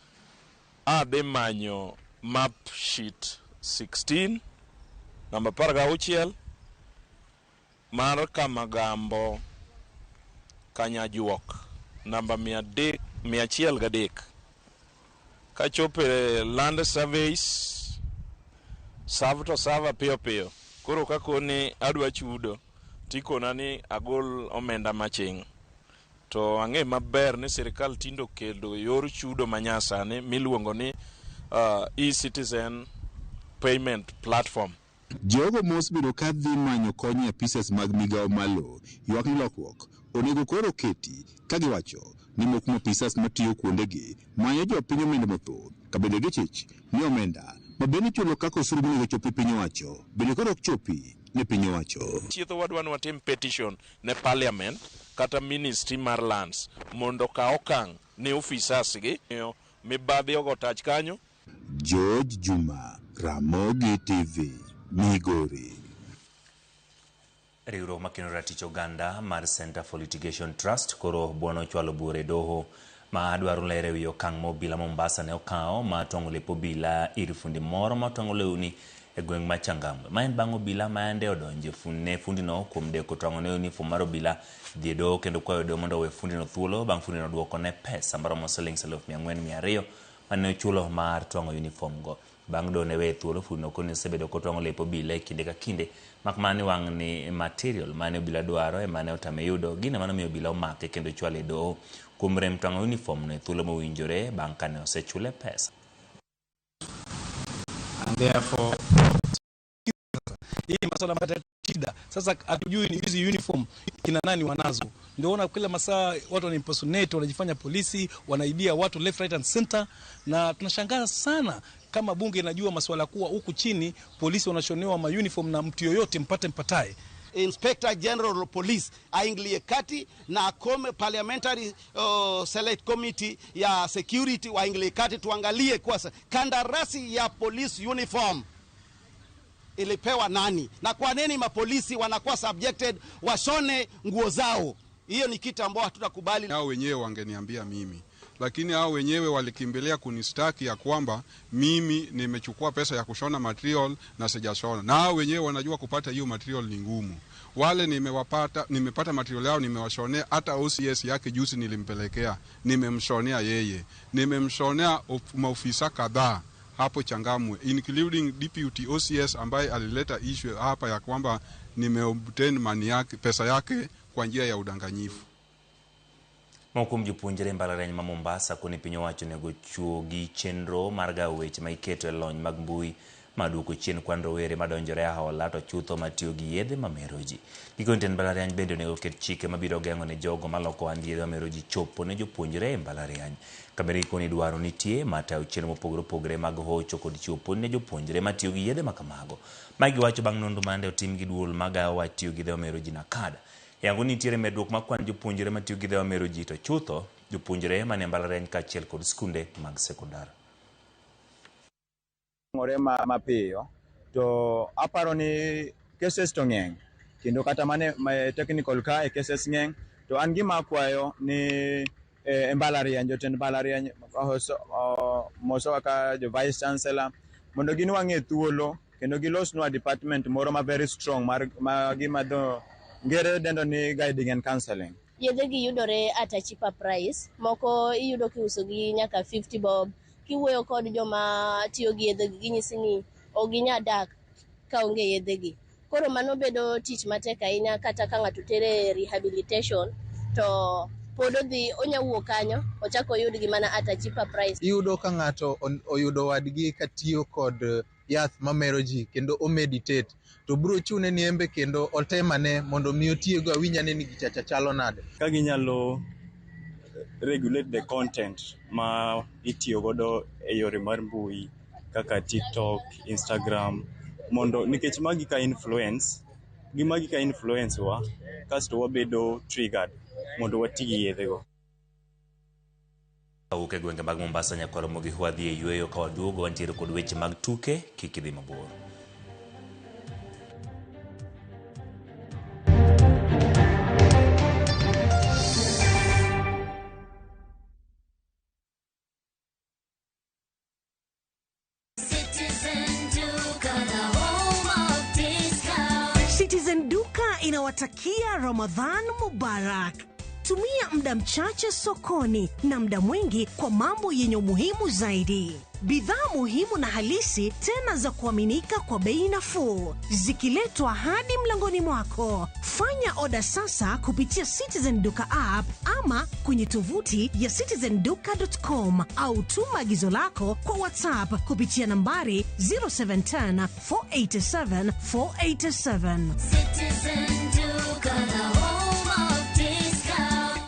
Speaker 24: adhi manyo map sheet 16 namba 16 mar Kamagambo Kanyajuok namba 103 kachope land surveys serve to serve piyo piyo koro kakoni adwa chudo tikona ni agol omenda maching to ang'e maber ni serikal tindo kelo yor chudo manyasani miluongo ni e-citizen payment platform.
Speaker 12: Jogo mosbedo ka dhi manyo konyo apisas mag migao malo ywak ni lokruok onego koro keti ka giwacho ni moko ma apisas matiyo kuondegi manyo jopiny omenda mathoth ka bende gichich ni omenda ma bende chulo kaka osuru monego chopi piny owacho bende koro ok chopi ne piny owacho.
Speaker 24: Chietho wadwa ni watim petition ne parliament kata ministry mar lands mondo ka okang' ne ofisas gi mibadhi ogo tach kanyo.
Speaker 12: George Juma, Ramogi TV, Migori.
Speaker 1: Riwruok makeno ratich oganda mar Center for Litigation Trust koro buono chwalo bure doho ma dwaro lere wi okang' mobila Mombasa ne okawo ma tongo lepo bila ir fundi moro ma tongo lewni e gweng' ma Changamwe ma en bang' obila ma ande odonje fundi no kuom deko tongo ne uniform mar obila dhi doho kendo kwayo doho mondo we fundi no thuolo bang' fundi no duoko ne pesa maromo siling 400,200 mane ochulo mar tongo uniform go. Bang' do ne we thuolo fundi no koni sebedo kotongo lepo bila kinde ka kinde mak mani wang' ni material mane obila dwaro e mane otame yudo gine mano miyo obila omake kendo chwale doho kuom rem tongo uniform no thuolo mowinjore bang' kane osechule pesa.
Speaker 7: And therefore hii masuala matatu shida sasa hatujui ni hizi uniform kina nani wanazo ndio ona kila masaa watu wana impersonate wanajifanya polisi wanaibia watu left right and center na tunashangaa sana kama bunge inajua masuala kuwa huku chini polisi wanashonewa ma uniform na mtu yoyote mpataye.
Speaker 13: Inspector General of Police aingilie kati na akome parliamentary select committee ya security waingilie kati tuangalie kwa kandarasi ya police uniform ilipewa nani na kwa nini mapolisi wanakuwa subjected washone nguo zao. Hiyo ni kitu ambacho hatutakubali.
Speaker 14: Hao wenyewe wangeniambia mimi,
Speaker 10: lakini hao wenyewe walikimbilia kunistaki ya kwamba mimi nimechukua pesa ya kushona material na sijashona. Na hao wenyewe wanajua kupata hiyo material ni ngumu. Wale nimepata material yao, nimewashonea. Hata OCS yake juzi nilimpelekea, nimemshonea yeye. Nimemshonea maofisa kadhaa hapo Changamwe, including deputy OCS ambaye alileta issue hapa ya kwamba nimeobtain money yake, pesa yake kwa njia ya udanganyifu.
Speaker 1: Mokum jopuonjre mbalariany ma Mombasa koni piny owacho nego chuogi chenro mar gawo weche ma iketo e lony mag mbui maduoko chien kwan rowere madonjore ahola to chutho matiyo gi yedhe mamero ji. Gikone ten mbalariany bende onego ket chike mabiro geng'o ne jogo maloko ohand yedhe mamero ji chopo ne jopuonjre e mbalariany. Kambe gikone dwaro nitie matayo chenro mopogore opogore mag hocho kod chopo ne jopuonjre matiyo gi yedhe makamago. Magi wacho bang' nonro mande otim gi duol magawo watiyo gi yedhe mamero ji nakada. Yango nitiere medruok makwan jopuonjre matiyo gi yedhe mamero ji to chutho jopuonjre mane mbalariany kaachiel kod skunde mag sekondar.
Speaker 14: Ng'ore mapiyo to aparo ni cases to ng'eny kendo kata mane technical ka cases ng'eny to an gima akwayo ni mbalariany jotend mbalariany moso kaka jo vice chancellor mondo gin wang'e thuolo kendo gilosnwa department moro ma very strong mar gima do ngere dendo ni guiding and counseling.
Speaker 15: Yedhe gi yudore at a cheaper price. Moko iyudo kiuso gi nyaka 50 bob. Kiwuoyo kod joma tiyo gi yedhe gi ginyisi ni oginya dak ka onge yedhe gi. Koro mano bedo tich matek ahinya kata ka ng'ato tere rehabilitation to pod odhi onyawuok kanyo ochako oyud gi mana at a cheaper price.
Speaker 16: Iyudo ka ng'ato oyudo wadgi katiyo kod yath mamero ji kendo o meditate to bro chune ni embe kendo otemane mondo mi otiego awinyane ni gichacha chalo nade.
Speaker 14: Ka ginyalo regulate the content ma itiyo godo e yore mar mbui kaka TikTok, Instagram mondo nikech magi ka influence wa kasto wabedo triggered mondo wati gi yedhe go.
Speaker 1: Awuok e gwenge mag Mombasa nyaka romo gi wadhi e yueyo ka waduogo wantiere kod weche mag tuke kik idhi mabor.
Speaker 17: Citizen Duka inawatakia Ramadhan Mubarak. Tumia muda mchache sokoni na muda mwingi kwa mambo yenye umuhimu zaidi. Bidhaa muhimu na halisi tena za kuaminika kwa bei nafuu zikiletwa hadi mlangoni mwako. Fanya oda sasa kupitia Citizen Duka app ama kwenye tovuti ya citizenduka.com au tuma agizo lako kwa WhatsApp kupitia nambari 0710 487 487. Citizen Duka, the home of discount.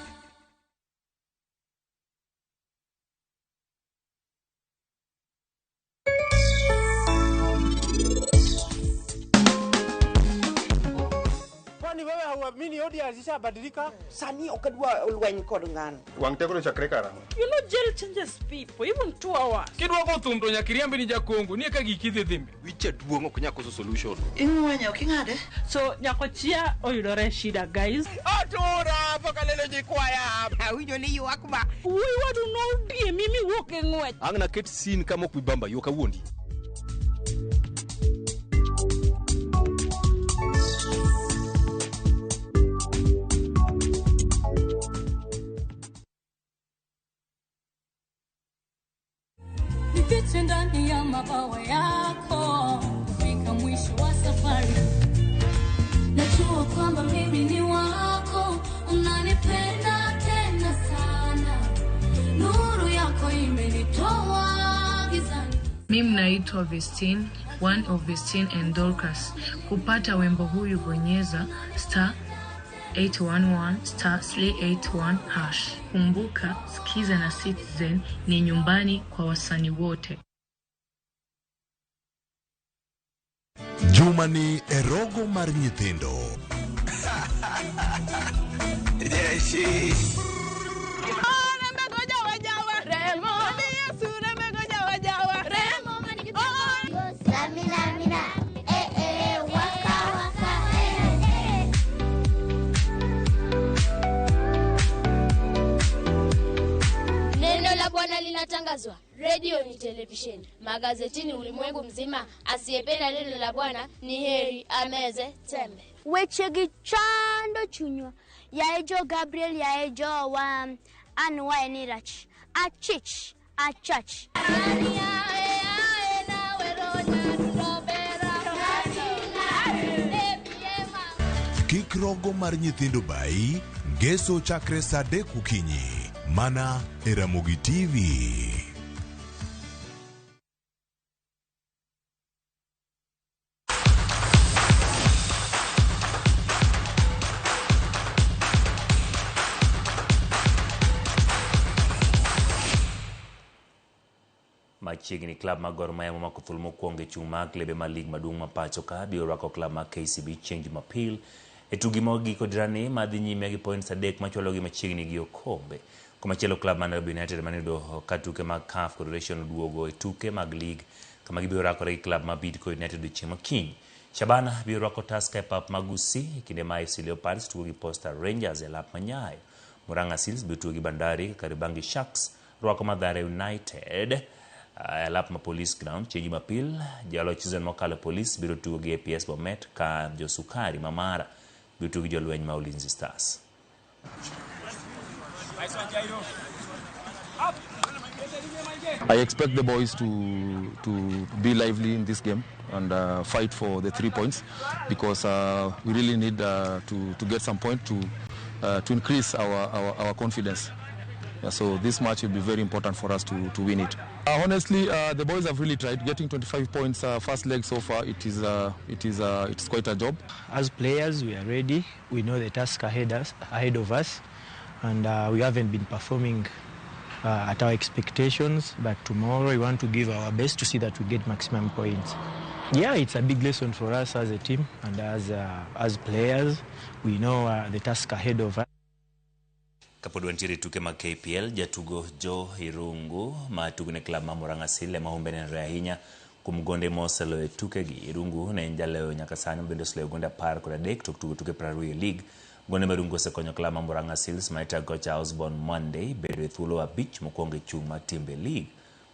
Speaker 18: Kwani wewe hauamini ODR zishabadilika? Sani okadwa ulwany kod ng'ano.
Speaker 27: Wang tekolo chakre karang'o?
Speaker 18: You know jail changes people even 2 hours.
Speaker 19: Kidwa go thum to nyakiriambe ni jakongo nie ka gikidhe dhimbe. Wicha duong' ok nyako solution.
Speaker 18: Ing'wenyo king'ade. So nyako chia oyudore shida guys.
Speaker 19: Atura pakalele jikwaya.
Speaker 18: Awinjo ni ywak ba. Wuoi wadu no die mimi wuok e ng'wech.
Speaker 19: Ang' na ket sin kama ok wibamba yo kawuondi.
Speaker 20: Nifiche ndani ya mabawa yako, fika mwisho wa safari. Najua kwamba mimi ni wako, unanipenda tena sana. Nuru yako imenitoa gizani.
Speaker 29: Mimi naitwa Vestine, one of Vestine and Dorcas. Kupata wimbo huyu bonyeza *811*381#. Kumbuka, sikiza na Citizen ni nyumbani kwa wasanii wote.
Speaker 30: Juma ni erogo mar nyithindo. Yeshi.
Speaker 20: Neno
Speaker 2: hutangazwa, redio ni televisheni, magazetini ulimwengu mzima. Asiyependa neno la Bwana ni heri ameze tembe.
Speaker 4: Weche gi chando chunywa, ya ejo Gabriel ya ejo wa anwa enirach, achich, achach.
Speaker 30: Kik rogo mar nyithindo bai, ngeso chakre saa 3 okinyi, mana e Ramogi TV.
Speaker 1: Machiegni klab mag Gor Mahia mamako thuolo mokwongo e chung' mag klebe mar lig maduong' ma pacho ka biro rwako klab mar KCB chieng' Jumapil e tugi mogiko dirani madhi nyime gi points 3 machwalogi machiegni gi okombe. Komachielo klab mar Nairobi United maniyudo ka tuke mag CAF Confederation oduogo e tuke mag lig kama gibiro rakore gi klab mar Bidco United odiechieng' makiny. Shabana biro rwako Tusker e pap mag Gusii e kinde ma AFC Leopards tugo gi Posta Rangers e lap manyayo. Murang'a Seals biro tugo gi Bandari, Kariobangi Sharks rwako Mathare United lap ma Police Ground chieng' Jumapil. Jaloch season mokalo Police biro tugo gi APS Bomet ka Josukari Mamara biro tugo gi jolweny ma Ulinzi Stars.
Speaker 5: I expect the boys to be lively in this game and fight for the 3 points because we really need to get some point to increase our confidence. So this match will be very important for us to win it. Honestly, the boys have really tried. Getting 25 points first leg so far, it's quite a job.
Speaker 6: As players, we are ready. We know the task ahead of us, and we haven't been performing at our expectations. But tomorrow, we want to give our best to see that we get maximum points. Yeah, it's a big lesson for us as a team and as players. We know the task ahead of us.
Speaker 1: Kapod wantiere tuke mag KPL, jatugo Joe Irungu ma tugne klab ma Murang'a Seal ma humbe nenre ahinya kuom gonde moselo e tuke gi. Irungu ne en jalewo nyaka sani bende oselo gonde 13 tok tugo tuke 20 lig. Gonde ma Irungu osekonyo klab ma Murang'a Seals ma ita Gocha Osborne Monday bedo e thuolo abich mokwongo e chung' mar timbe lig.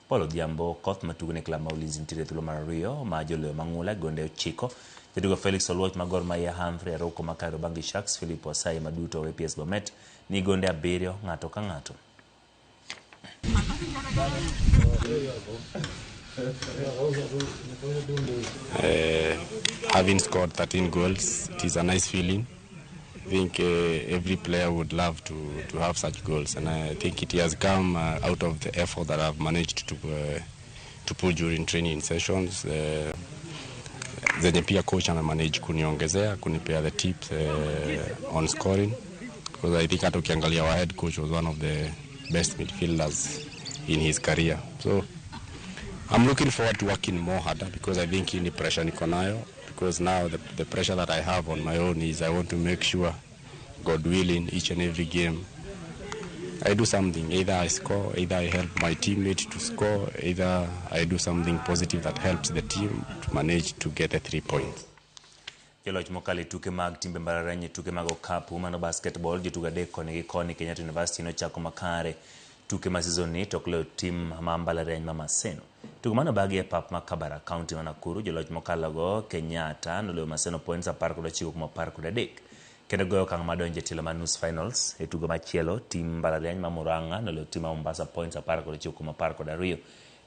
Speaker 1: Paulo Odhiambo Koth ma tugne klab ma Ulinzi nitiere thuolo mar 2 ma joloyo mang'ula gonde 9. Jatugo Felix Oluoch ma Gor Mahia Humphrey Aroko ma Kariobangi Sharks, Philip Osai ma duto APS Bomet ni gonde 7 ng'ato ka ng'ato.
Speaker 8: Having scored 13 goals, it is a nice feeling. I think every player would love to have such goals, and I think it has come out of the effort that I've managed to put during training sessions. Zenye pia coach anamanage kuniongezea, kunipea the tips on scoring, because I think hata ukiangalia our head coach was one of the best midfielders in his career. So I'm looking forward to working more harder because I think in the pressure niko nayo, because now the pressure that I have on my own is I want to make sure, God willing, each and every game I do something. Either I score, either I help my teammate to score, either I do something positive that helps the team to manage to get the 3 points.
Speaker 1: Joloch mokale tuke mag timbe mbalariany tuke mag okapu mano basketball jotuga dek koni gi koni Kenyatta University no chako makare tuke ma season ni tok lo tim ma mbalariany ma Maseno. Tuke mano bagi e pap ma Kabara County ma Nakuru. Joloch mokalo go Kenyatta no lo Maseno points 19-13 kendo goyo kang madonje tilo ma nus finals e tugo machielo tim mbalariany ma Murang'a no lo tim ma Mombasa points 19-12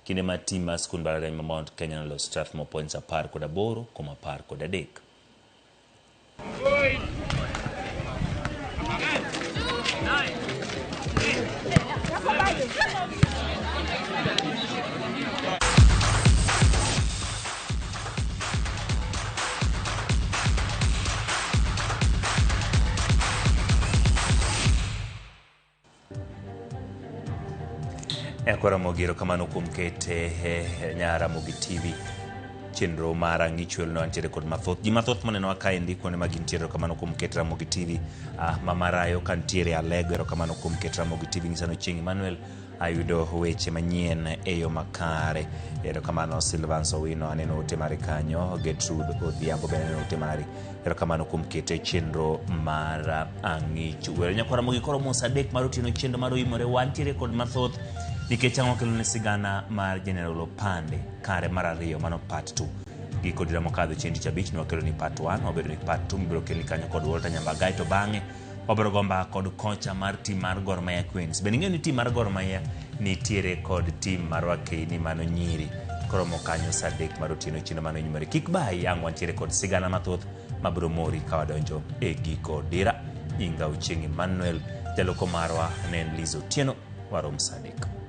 Speaker 1: kinde ma tim ma skul mbalariany ma Mount Kenya no lo Strathmore points 18-13. Ekora mogiro kamano kuom kete nyara Mogi TV chenro mara ngichwel no antiere kod mathoth ji mathoth maneno akaendi kuone magintiere kamano kuom kete Ramogi TV mamarayo kantiere Alego kamano kuom kete Ramogi TV ngisano chieng' Emmanuel ayudo weche manyien eyo makare kamano Silvans Owino aneno ote mari kanyo Gertrude Odhiambo bende aneno ote mari kamano kuom kete chenro mara angichwel nyakwara Mogi koro mos adek mar otieno chenro mar oyimore wantiere kod mathoth nikech ang'o kelo ne sigana mar General Opande kare mar ariyo mano part 2 giko dira mokadho chieng' tich abich nwakelo ni part 1 wabedo ni part 2 mibiro keli kanyo kod Walter Nyambagai to bang'e wabiro gomba kod kocha mar tim mar Gor Mahia Queens. Bende ing'eyo ni tim mar Gor Mahia nitiere kod tim mar Wakeini mano nyiri koromo kanyo saa 3 mar otieno chino mano nyumore. Kik bai ang' wantiere kod sigana mathoth mabiro mori ka wadonjo e giko dira. Inga Ochieng Emmanuel, jaloko marwa ne en Liz Otieno, warom saa 3.